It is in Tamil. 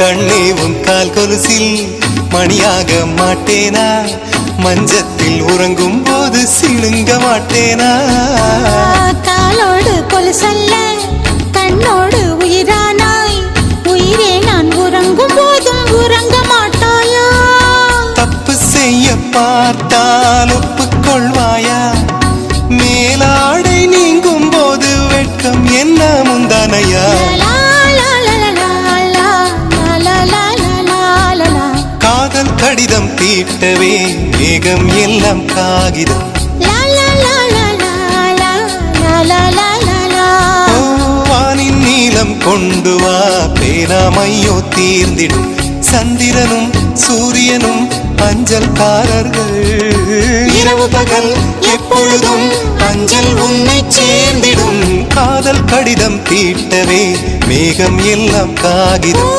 கண்ணே உன் கால் கொலுசில் மணியாக மாட்டேனா? மஞ்சத்தில் உறங்கும் போது சிணுங்க மாட்டேனா? காலோடு கொலுசல்ல கண்ணோடு உயிரானாய், உயிரே நான் உறங்கும் போதும் உறங்க மாட்டாயா? தப்பு செய்ய பார்த்தால் ஒப்புக்கொள்வாயா? மேலாடை நீங்கும் போது வெட்கம் என்ன முந்தானையா? காதல் கடிதம் தீட்டவே மேகம் எல்லாம் காகிதம். வானின் நீளம் கொண்டு வா, பேராமையோ தீர்ந்திடும். சந்திரனும் சூரியனும் அஞ்சல்காரர்கள். இரவு பகல் எப்பொழுதும் அஞ்சல் உன்னை சேர்ந்திடும். காதல் கடிதம் தீட்டவே மேகம் எல்லாம் காகிதம்.